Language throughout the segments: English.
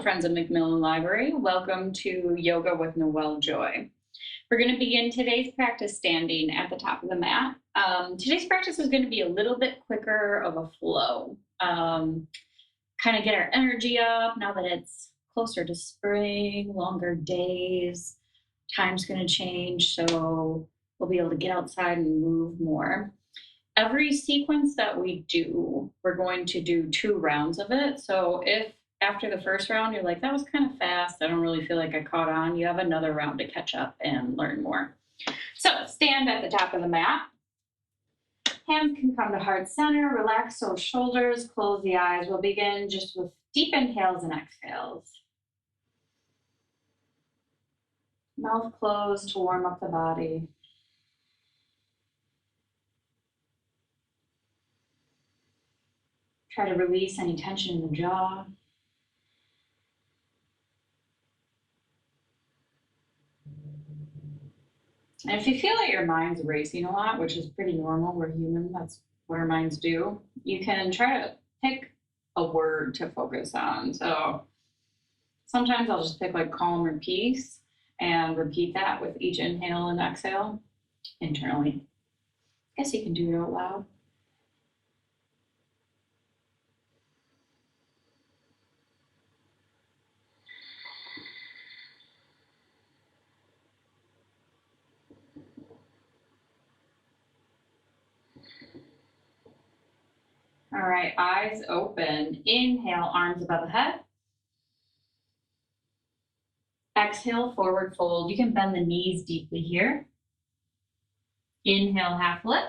Hello, friends of Macmillan Library. Welcome to Yoga with Noelle Joy. We're going to begin today's practice standing at the top of the mat. Today's practice is going to be a little bit quicker of a flow. Kind of get our energy up now that it's closer to spring, longer days. Time's going to change, so we'll be able to get outside and move more. Every sequence that we do, we're going to do 2 rounds of it. So if after the first round, you're like, that was kind of fast, I don't really feel like I caught on, you have another round to catch up and learn more. So stand at the top of the mat. Hands can come to heart center, relax those shoulders, close the eyes. We'll begin just with deep inhales and exhales. Mouth closed to warm up the body. Try to release any tension in the jaw. And if you feel that your mind's racing a lot, which is pretty normal, we're human, that's what our minds do, you can try to pick a word to focus on. So sometimes I'll just pick like calm or peace and repeat that with each inhale and exhale internally. I guess you can do it out loud. All right, eyes open. Inhale, arms above the head. Exhale, forward fold. You can bend the knees deeply here. Inhale, half lift.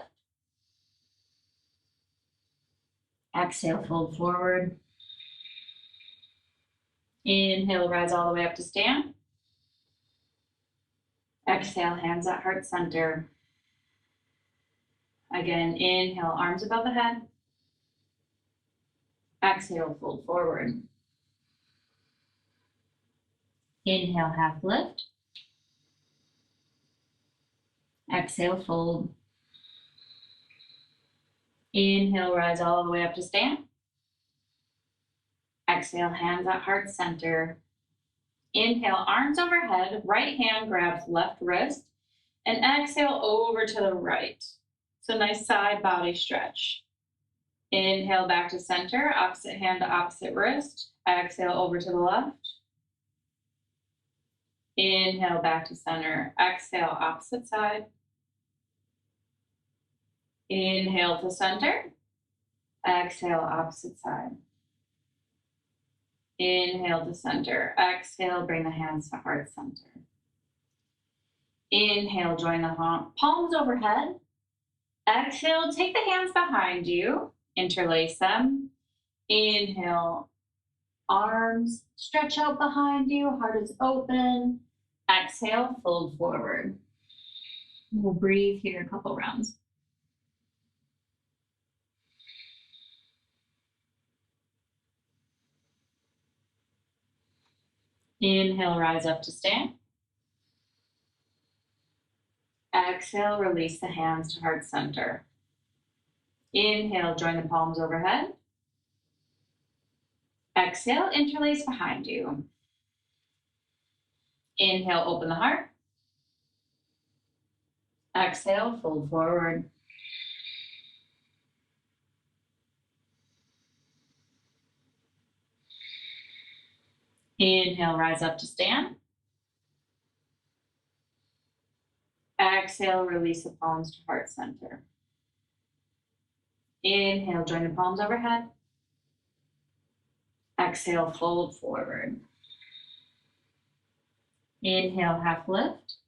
Exhale, fold forward. Inhale, rise all the way up to stand. Exhale, hands at heart center. Again, inhale, arms above the head. Exhale, fold forward. Inhale, half lift. Exhale, fold. Inhale, rise all the way up to stand. Exhale, hands at heart center. Inhale, arms overhead, right hand grabs left wrist, and exhale over to the right. So nice side body stretch. Inhale back to center, opposite hand to opposite wrist. Exhale over to the left. Inhale back to center. Exhale, opposite side. Inhale to center. Exhale, opposite side. Inhale to center. Exhale, bring the hands to heart center. Inhale, join the palms overhead. Exhale, take the hands behind you. Interlace them. Inhale, arms stretch out behind you, heart is open. Exhale, fold forward. We'll breathe here a couple rounds. Inhale, rise up to stand. Exhale, release the hands to heart center. Inhale, join the palms overhead. Exhale, interlace behind you. Inhale, open the heart. Exhale, fold forward. Inhale, rise up to stand. Exhale, release the palms to heart center. Inhale, join the palms overhead. Exhale, fold forward. Inhale, half lift.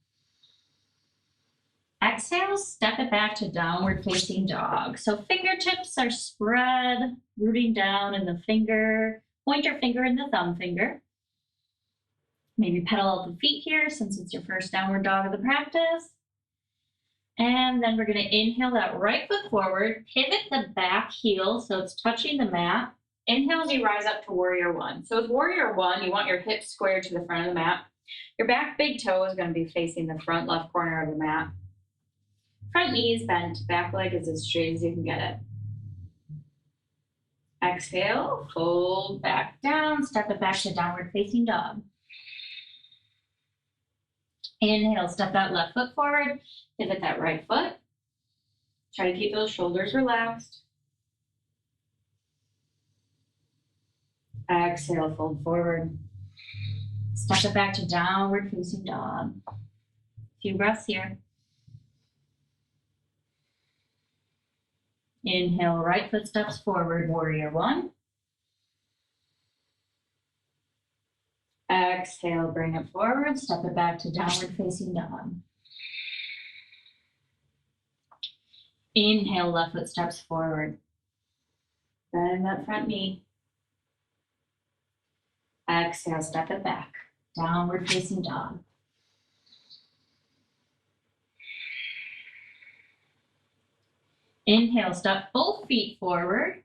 Exhale, step it back to downward facing dog. So fingertips are spread, rooting down in the finger, pointer finger and the thumb finger. Maybe pedal out the feet here since it's your first downward dog of the practice. And then we're going to inhale that right foot forward, pivot the back heel so it's touching the mat. Inhale as you rise up to warrior one. So with warrior one, you want your hips square to the front of the mat. Your back big toe is going to be facing the front left corner of the mat. Front knee is bent, back leg is as straight as you can get it. Exhale, fold back down, step it back to downward facing dog. Inhale, step that left foot forward, pivot that right foot. Try to keep those shoulders relaxed. Exhale, fold forward. Step it back to downward facing dog. A few breaths here. Inhale, right foot steps forward, warrior one. Exhale, bring it forward, step it back to downward facing dog. Inhale, left foot steps forward. Bend that front knee. Exhale, step it back, downward facing dog. Inhale, step both feet forward.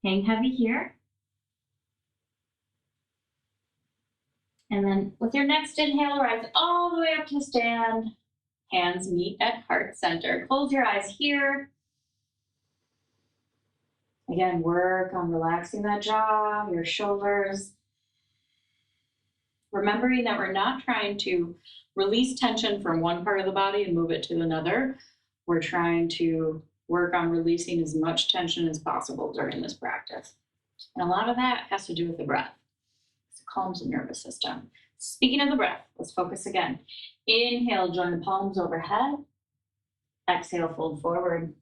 Hang heavy here. And then with your next inhale, rise all the way up to stand. Hands meet at heart center. Close your eyes here. Again, work on relaxing that jaw, your shoulders. Remembering that we're not trying to release tension from one part of the body and move it to another. We're trying to work on releasing as much tension as possible during this practice. And a lot of that has to do with the breath. It calms the nervous system. Speaking of the breath, let's focus again. Inhale, join the palms overhead. Exhale, fold forward.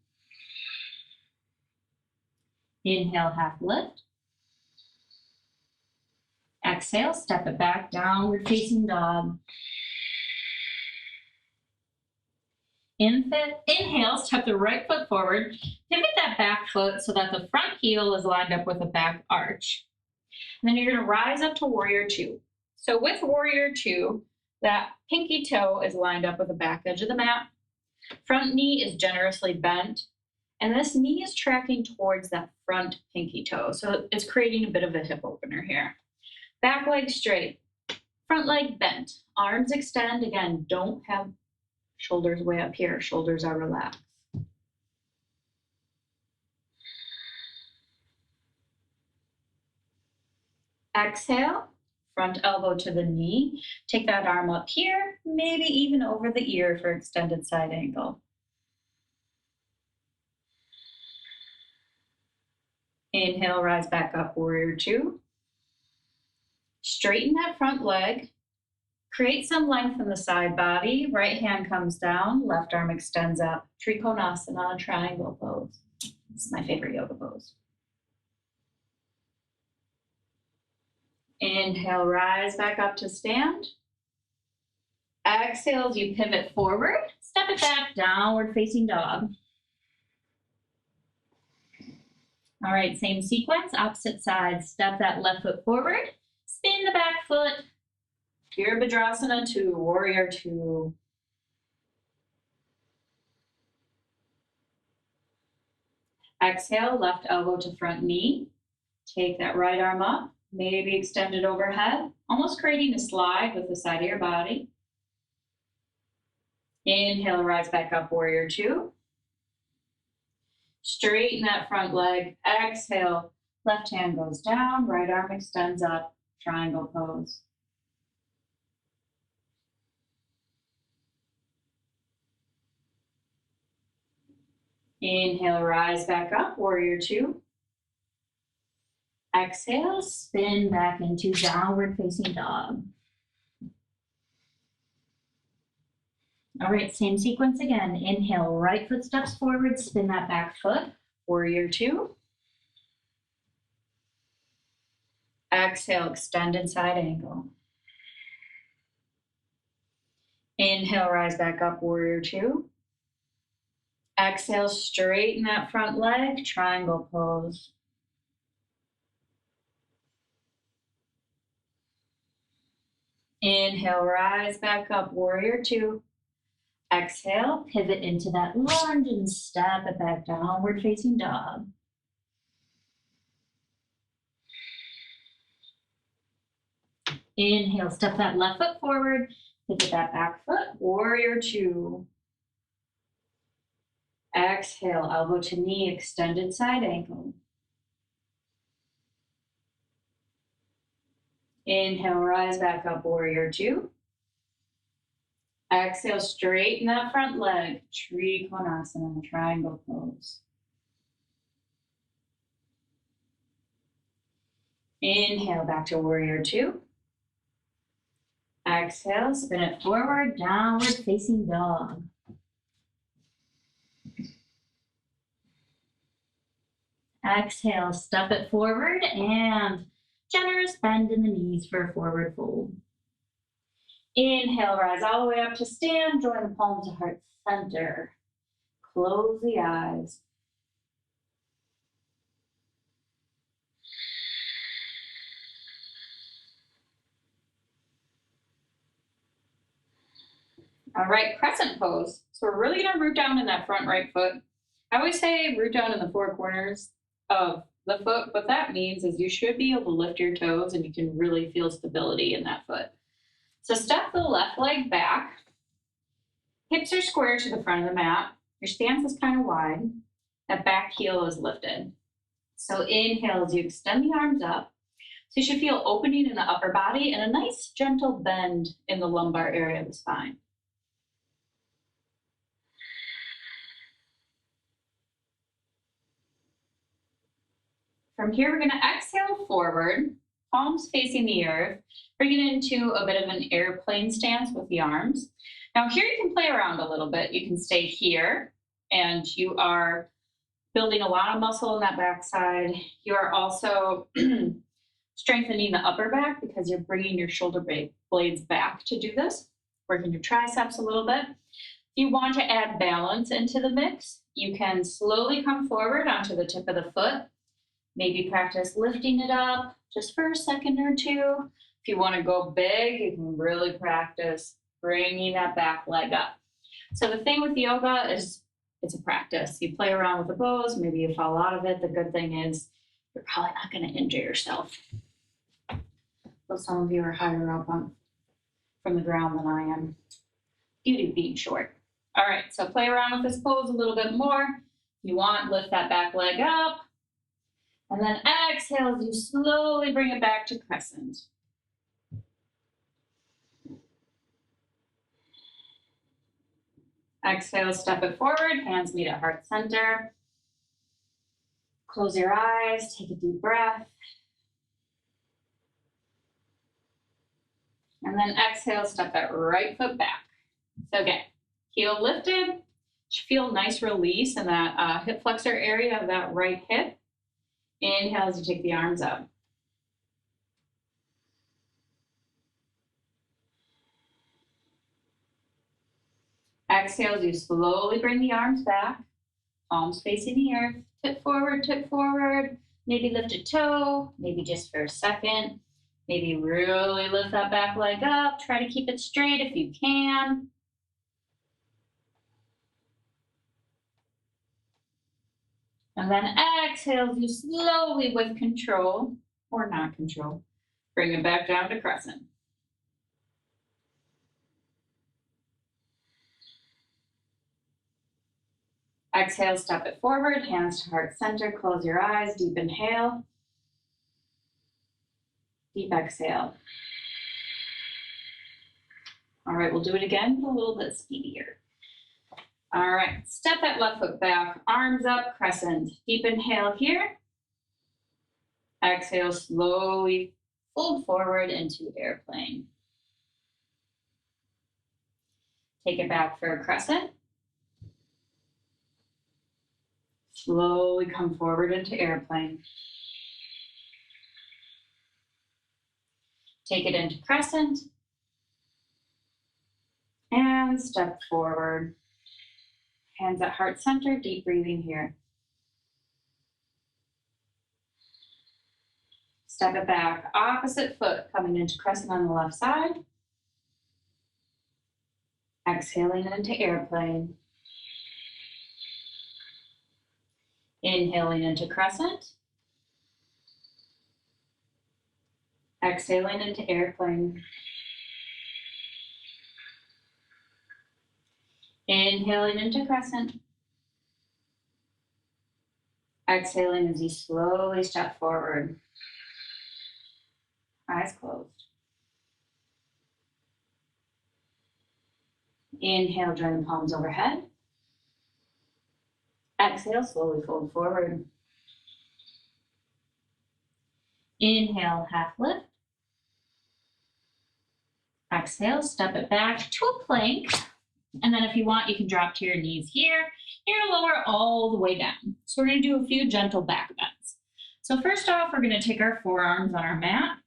Inhale, half lift. Exhale, step it back, downward facing dog. Inhale, step the right foot forward. Pivot that back foot so that the front heel is lined up with the back arch. And then you're going to rise up to warrior two. So with warrior two, that pinky toe is lined up with the back edge of the mat. Front knee is generously bent. And this knee is tracking towards that front pinky toe. So it's creating a bit of a hip opener here. Back leg straight, front leg bent, arms extend. Again, don't have shoulders way up here. Shoulders are relaxed. Exhale, front elbow to the knee. Take that arm up here, maybe even over the ear for extended side angle. Inhale, rise back up, warrior two. Straighten that front leg. Create some length in the side body. Right hand comes down, left arm extends up. Trikonasana, triangle pose. This is my favorite yoga pose. Inhale, rise back up to stand. Exhale as you pivot forward. Step it back, downward facing dog. All right, same sequence, opposite side. Step that left foot forward. Spin the back foot. Virabhadrasana to warrior two. Exhale, left elbow to front knee. Take that right arm up, maybe extend it overhead, almost creating a slide with the side of your body. Inhale, rise back up, warrior two. Straighten that front leg. Exhale, left hand goes down, right arm extends up, triangle pose. Inhale, rise back up, warrior two. Exhale, spin back into downward facing dog. All right, same sequence again. Inhale, right foot steps forward, spin that back foot, warrior two. Exhale, extended side angle. Inhale, rise back up, warrior two. Exhale, straighten that front leg, triangle pose. Inhale, rise back up, warrior two. Exhale, pivot into that lunge and step it back, downward facing dog. Inhale, step that left foot forward, pivot that back foot, warrior two. Exhale, elbow to knee, extended side angle. Inhale, rise back up, warrior two. Exhale, straighten that front leg, Trikonasana, triangle pose. Inhale, back to warrior two. Exhale, spin it forward, downward facing dog. Exhale, step it forward and generous bend in the knees for a forward fold. Inhale, rise all the way up to stand, join the palms to heart center. Close the eyes. All right, crescent pose. So we're really gonna root down in that front right foot. I always say root down in the four corners of the foot. What that means is you should be able to lift your toes and you can really feel stability in that foot. So step the left leg back. Hips are square to the front of the mat. Your stance is kind of wide. That back heel is lifted. So inhale as you extend the arms up. So you should feel opening in the upper body and a nice gentle bend in the lumbar area of the spine. From here, we're gonna exhale forward, palms facing the earth, bring it into a bit of an airplane stance with the arms. Now here you can play around a little bit. You can stay here and you are building a lot of muscle in that backside. You are also strengthening the upper back because you're bringing your shoulder blades back to do this, working your triceps a little bit. If you want to add balance into the mix, you can slowly come forward onto the tip of the foot. Maybe practice lifting it up just for a second or two. If you want to go big, you can really practice bringing that back leg up. So the thing with yoga is it's a practice. You play around with the pose, maybe you fall out of it. The good thing is you're probably not going to injure yourself. But some of you are higher up from the ground than I am due to being short. All right, so play around with this pose a little bit more. If you want, lift that back leg up. And then exhale as you slowly bring it back to crescent. Exhale, step it forward, hands meet at heart center. Close your eyes, take a deep breath. And then exhale, step that right foot back. So again, heel lifted, should feel nice release in that hip flexor area of that right hip. Inhale as you take the arms up. Exhale as you slowly bring the arms back, palms facing the earth, tip forward, maybe lift a toe, maybe just for a second, maybe really lift that back leg up, try to keep it straight if you can. And then exhale as you slowly, with control, or not control, bring it back down to crescent. Exhale, step it forward, hands to heart center, close your eyes, deep inhale. Deep exhale. All right, we'll do it again, but a little bit speedier. All right, step that left foot back, arms up, crescent. Deep inhale here. Exhale, slowly fold forward into airplane. Take it back for a crescent. Slowly come forward into airplane. Take it into crescent. And step forward. Hands at heart center, deep breathing here. Step it back, opposite foot coming into crescent on the left side. Exhaling into airplane. Inhaling into crescent. Exhaling into airplane. Inhaling into crescent. Exhaling as you slowly step forward. eyes closed. Inhale, join the palms overhead. Exhale, slowly fold forward. Inhale, half lift. Exhale, step it back to a plank. And then if you want, you can drop to your knees here. You're gonna lower all the way down. So we're gonna do a few gentle back bends. So first off, we're gonna take our forearms on our mat.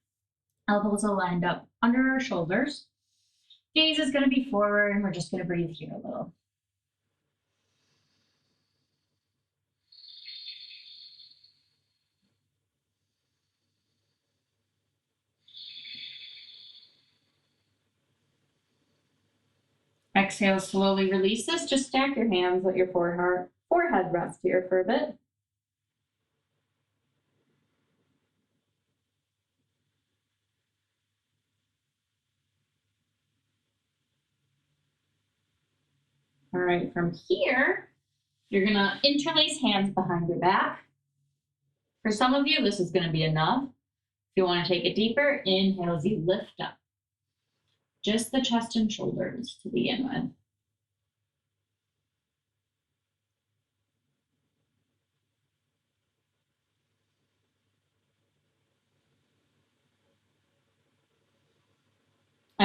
Elbows are lined up under our shoulders. Gaze is gonna be forward, and we're just gonna breathe here a little. Exhale, slowly release this. Just stack your hands, let your forehead rest here for a bit. All right, from here, you're gonna interlace hands behind your back. For some of you, this is gonna be enough. If you wanna take it deeper, inhale as you lift up. Just the chest and shoulders to begin with.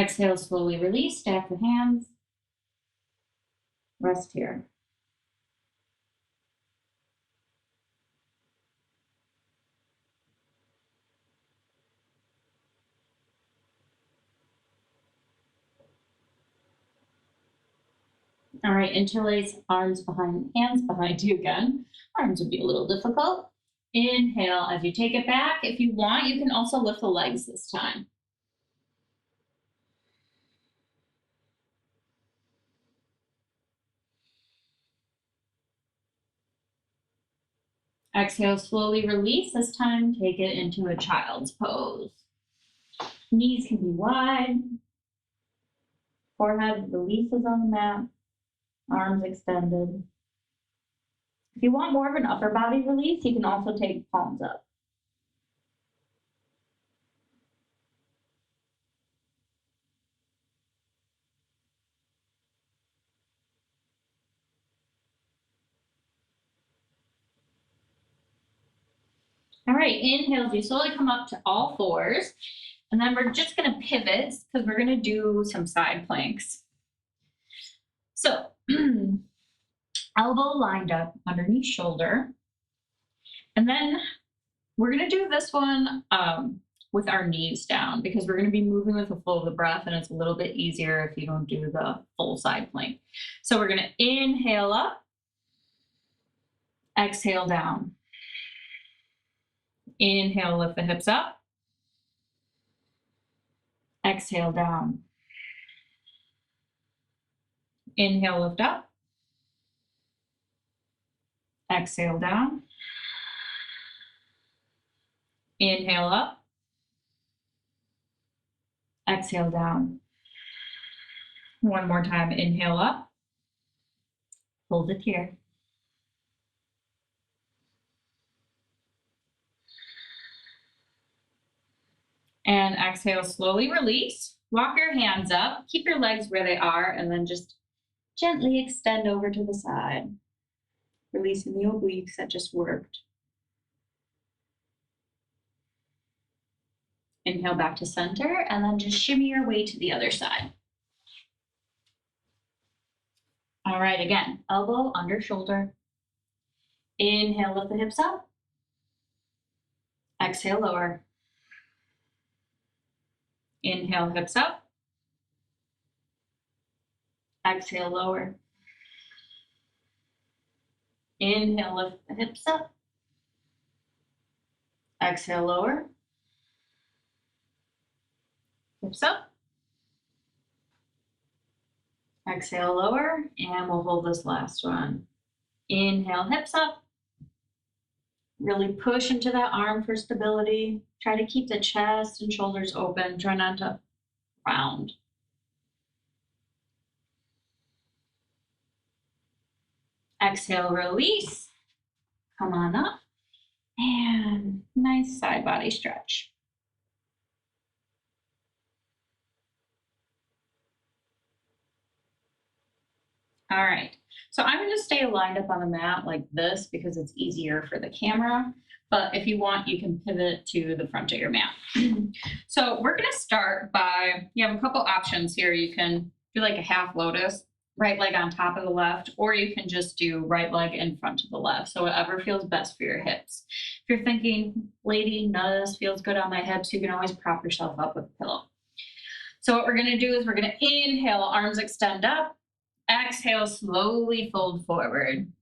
Exhale, slowly release, stack the hands. Rest here. All right, interlace hands behind you again. Arms would be a little difficult. Inhale as you take it back. If you want, you can also lift the legs this time. Exhale, slowly release. This time, take it into a child's pose. Knees can be wide. Forehead releases on the mat. Arms extended. If you want more of an upper body release, you can also take palms up. All right, inhale as you slowly come up to all fours. And then we're just gonna pivot because we're gonna do some side planks. So, elbow lined up underneath shoulder. And then we're gonna do this one with our knees down because we're gonna be moving with the flow of the breath, and it's a little bit easier if you don't do the full side plank. So we're gonna inhale up, exhale down. Inhale, lift the hips up. Exhale down. Inhale, lift up. Exhale down. Inhale up. Exhale down. One more time, inhale up. Hold it here. And exhale, slowly release. Walk your hands up. Keep your legs where they are, and then just gently extend over to the side, releasing the obliques that just worked. Inhale back to center, and then just shimmy your way to the other side. All right, again, elbow under shoulder. Inhale, lift the hips up. Exhale, lower. Inhale, hips up. Exhale, lower. Inhale, lift the hips up. Exhale, lower. Hips up. Exhale, lower, and we'll hold this last one. Inhale, hips up. Really push into that arm for stability. Try to keep the chest and shoulders open. Try not to round. Exhale, release. Come on up. And nice side body stretch. All right, so I'm gonna stay lined up on the mat like this because it's easier for the camera, but if you want, you can pivot to the front of your mat. So we're gonna start by, you have a couple options here. You can do like a half lotus, right leg on top of the left, or you can just do right leg in front of the left. So whatever feels best for your hips. If you're thinking, lady, none of this feels good on my hips, you can always prop yourself up with a pillow. So what we're gonna do is we're gonna inhale, arms extend up. Exhale, slowly fold forward.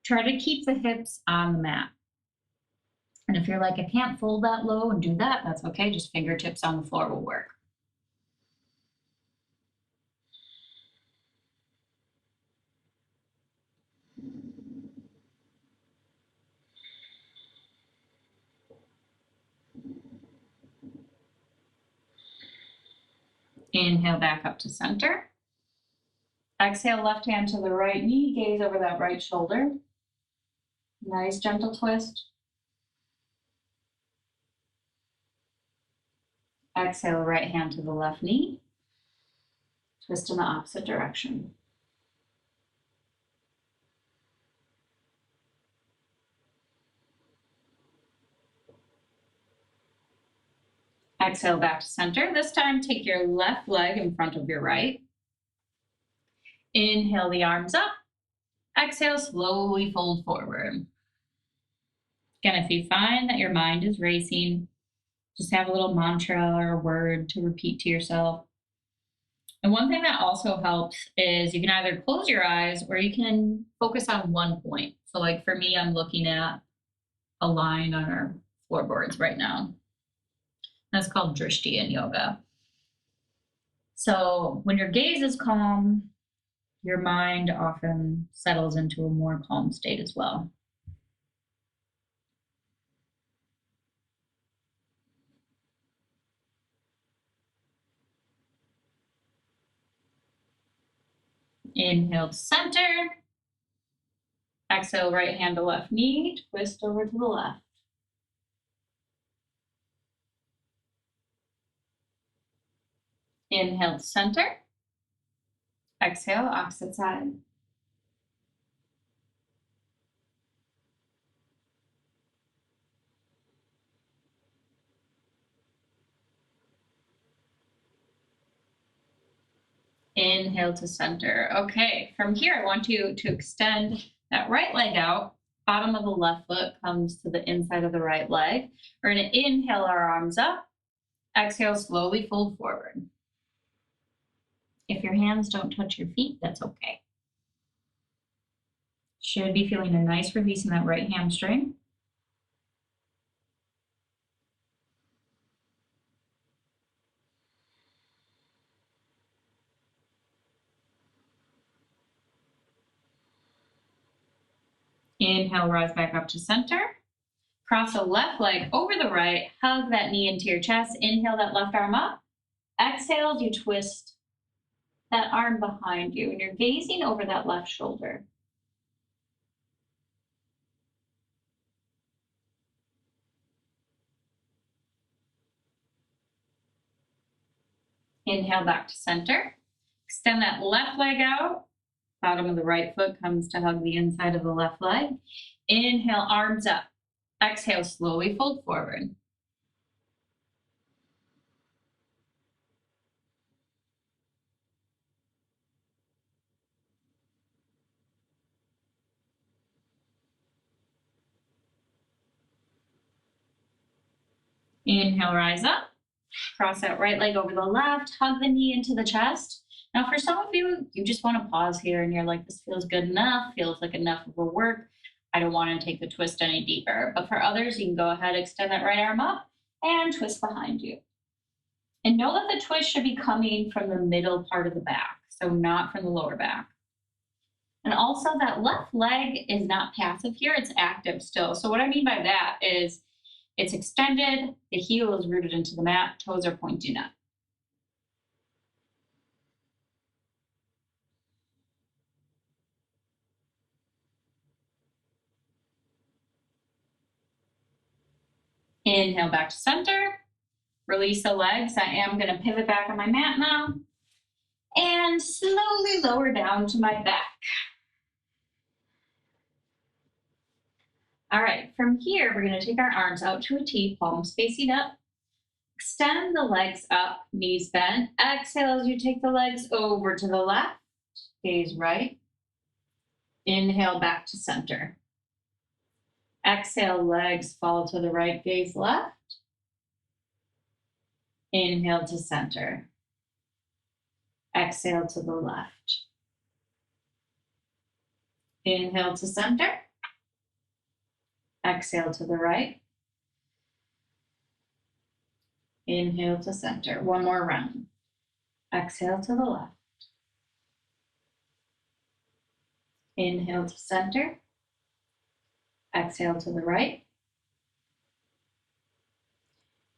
Try to keep the hips on the mat. And if you're like, I can't fold that low and do that, that's okay. Just fingertips on the floor will work. Inhale back up to center. Exhale, left hand to the right knee, gaze over that right shoulder. Nice gentle twist. Exhale, right hand to the left knee. Twist in the opposite direction. Exhale back to center. This time, take your left leg in front of your right. Inhale the arms up. Exhale, slowly fold forward. Again, if you find that your mind is racing, just have a little mantra or a word to repeat to yourself. And one thing that also helps is you can either close your eyes or you can focus on one point. So like for me, I'm looking at a line on our floorboards right now. That's called drishti in yoga. So when your gaze is calm, your mind often settles into a more calm state as well. Inhale to center. Exhale, right hand to left knee, twist over to the left. Inhale to center. Exhale, opposite side. Inhale to center. Okay, from here, I want you to extend that right leg out. Bottom of the left foot comes to the inside of the right leg. We're gonna inhale our arms up. Exhale, slowly fold forward. If your hands don't touch your feet, that's okay. Should be feeling a nice release in that right hamstring. Inhale, rise back up to center. Cross the left leg over the right, hug that knee into your chest. Inhale that left arm up. Exhale, you twist that arm behind you and you're gazing over that left shoulder. Inhale back to center. Extend that left leg out. Bottom of the right foot comes to hug the inside of the left leg. Inhale, arms up. Exhale, slowly fold forward. Inhale, rise up. Cross that right leg over the left, hug the knee into the chest. Now for some of you, you just want to pause here and you're like, this feels good enough, feels like enough of a work. I don't want to take the twist any deeper. But for others, you can go ahead, extend that right arm up and twist behind you. And know that the twist should be coming from the middle part of the back, so not from the lower back. And also that left leg is not passive here, it's active still. So what I mean by that is it's extended, the heel is rooted into the mat, toes are pointing up. Inhale back to center, release the legs. I am gonna pivot back on my mat now. And slowly lower down to my back. All right, from here, we're gonna take our arms out to a T, palms facing up. Extend the legs up, knees bent. Exhale as you take the legs over to the left, gaze right. Inhale back to center. Exhale, legs fall to the right, gaze left. Inhale to center. Exhale to the left. Inhale to center. Exhale to the right. Inhale to center. One more round. Exhale to the left. Inhale to center. Exhale to the right.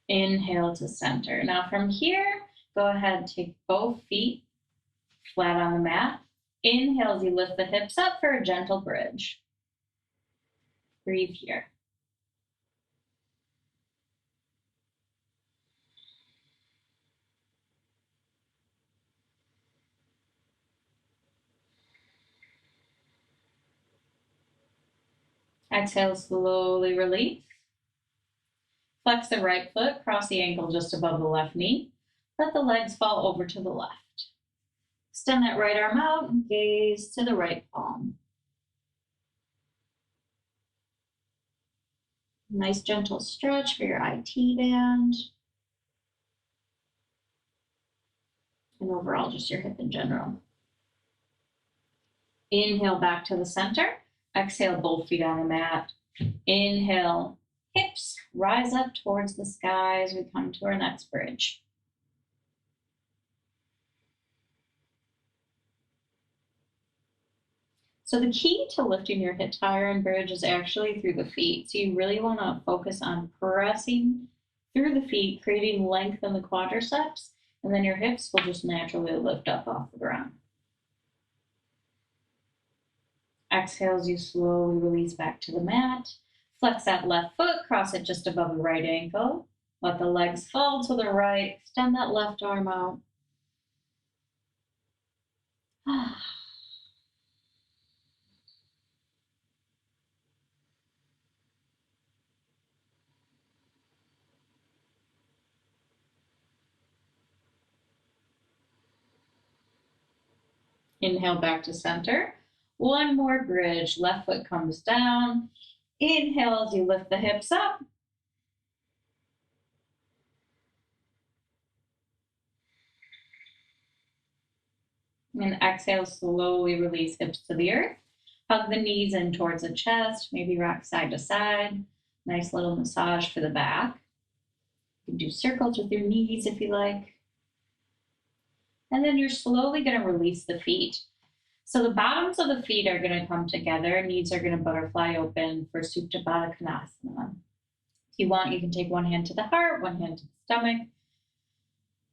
Inhale to center. Now from here, go ahead and take both feet flat on the mat. Inhale as you lift the hips up for a gentle bridge. Breathe here. Exhale, slowly release. Flex the right foot, cross the ankle just above the left knee. Let the legs fall over to the left. Extend that right arm out and gaze to the right palm. Nice gentle stretch for your IT band. And overall, just your hip in general. Inhale back to the center. Exhale, both feet on the mat. Inhale, hips rise up towards the sky as we come to our next bridge. So the key to lifting your hips higher in bridge is actually through the feet. So you really want to focus on pressing through the feet, creating length in the quadriceps, and then your hips will just naturally lift up off the ground. Exhale as you slowly release back to the mat. Flex that left foot, cross it just above the right ankle. Let the legs fall to the right. Extend that left arm out. Inhale back to center. One more bridge. Left foot comes down. Inhale as you lift the hips up. And exhale, slowly release hips to the earth. Hug the knees in towards the chest. Maybe rock side to side. Nice little massage for the back. You can do circles with your knees if you like. And then you're slowly going to release the feet. So the bottoms of the feet are going to come together. Knees are going to butterfly open for Supta Baddha Konasana. If you want, you can take one hand to the heart, one hand to the stomach.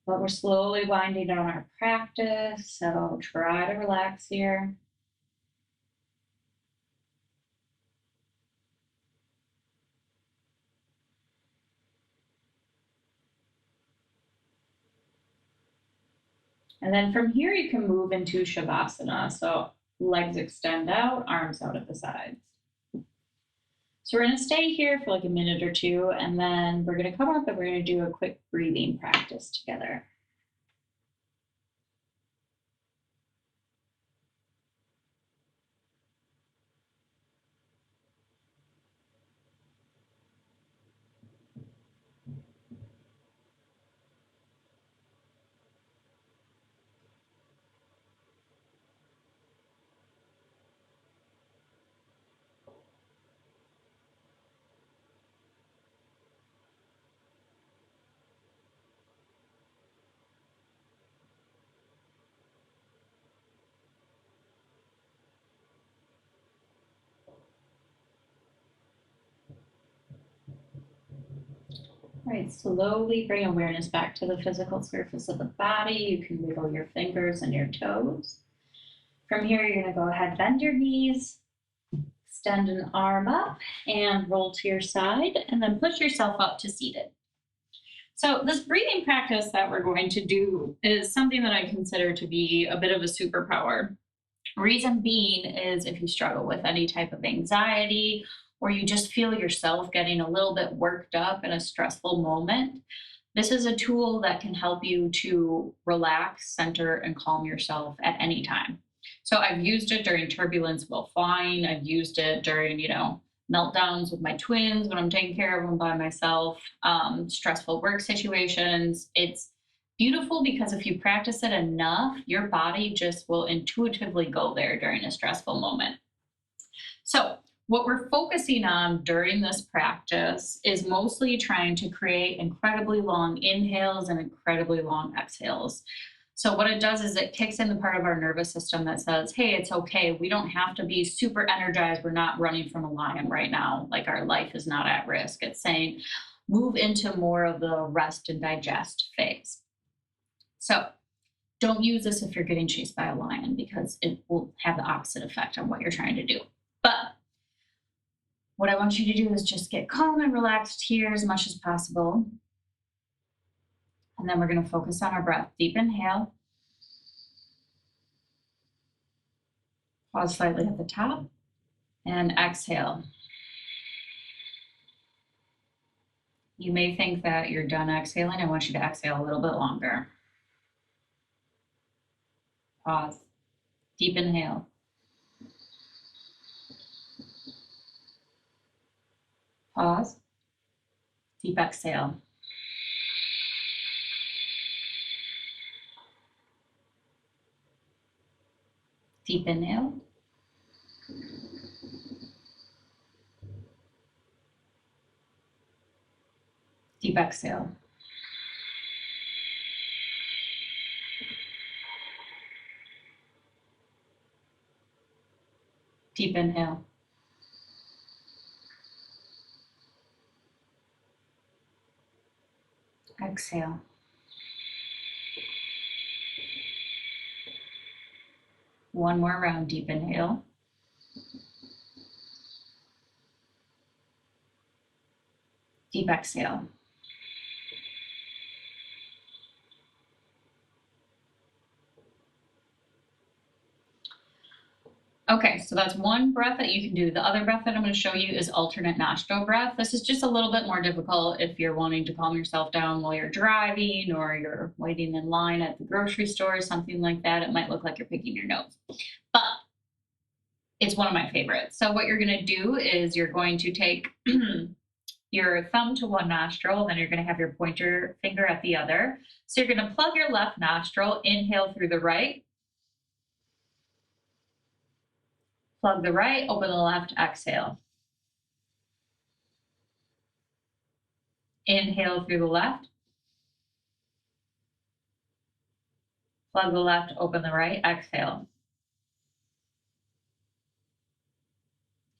But we're slowly winding down our practice, so try to relax here. And then from here, you can move into Shavasana. So legs extend out, arms out at the sides. So we're going to stay here for like a minute or two, and then we're going to come up and we're going to do a quick breathing practice together. All right, slowly bring awareness back to the physical surface of the body. You can wiggle your fingers and your toes. From here, you're going to go ahead, bend your knees, extend an arm up, and roll to your side, and then push yourself up to seated. So this breathing practice that we're going to do is something that I consider to be a bit of a superpower. Reason being is if you struggle with any type of anxiety or you just feel yourself getting a little bit worked up in a stressful moment, this is a tool that can help you to relax, center, and calm yourself at any time. So I've used it during turbulence while flying. I've used it during, meltdowns with my twins when I'm taking care of them by myself, stressful work situations. It's beautiful because if you practice it enough, your body just will intuitively go there during a stressful moment. So what we're focusing on during this practice is mostly trying to create incredibly long inhales and incredibly long exhales. So what it does is it kicks in the part of our nervous system that says, hey, it's okay. We don't have to be super energized. We're not running from a lion right now. Like our life is not at risk. It's saying move into more of the rest and digest phase. So don't use this if you're getting chased by a lion because it will have the opposite effect on what you're trying to do. But what I want you to do is just get calm and relaxed here as much as possible. And then we're going to focus on our breath. Deep inhale. Pause slightly at the top. And exhale. You may think that you're done exhaling. I want you to exhale a little bit longer. Pause. Deep inhale. Pause. Deep exhale. Deep inhale. Deep exhale. Deep inhale. Exhale. One more round. Deep inhale. Deep exhale. Okay, so that's one breath that you can do. The other breath that I'm going to show you is alternate nostril breath. This is just a little bit more difficult if you're wanting to calm yourself down while you're driving or you're waiting in line at the grocery store, something like that. It might look like you're picking your nose, but it's one of my favorites. So what you're going to do is you're going to take your thumb to one nostril, then you're going to have your pointer finger at the other. So you're going to plug your left nostril, inhale through the right. Plug the right, open the left, exhale. Inhale through the left. Plug the left, open the right, exhale.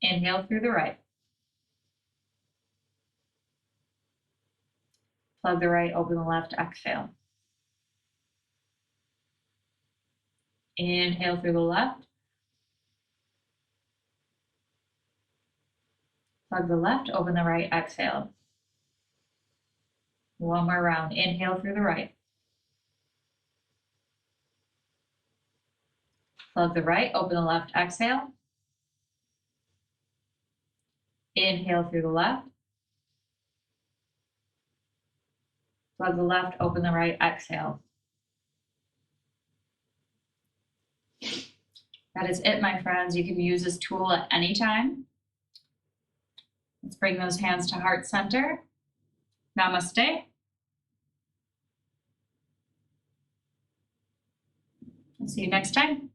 Inhale through the right. Plug the right, open the left, exhale. Inhale through the left. Plug the left, open the right, exhale. One more round. Inhale through the right. Plug the right, open the left, exhale. Inhale through the left. Plug the left, open the right, exhale. That is it, my friends. You can use this tool at any time. Let's bring those hands to heart center. Namaste. I'll see you next time.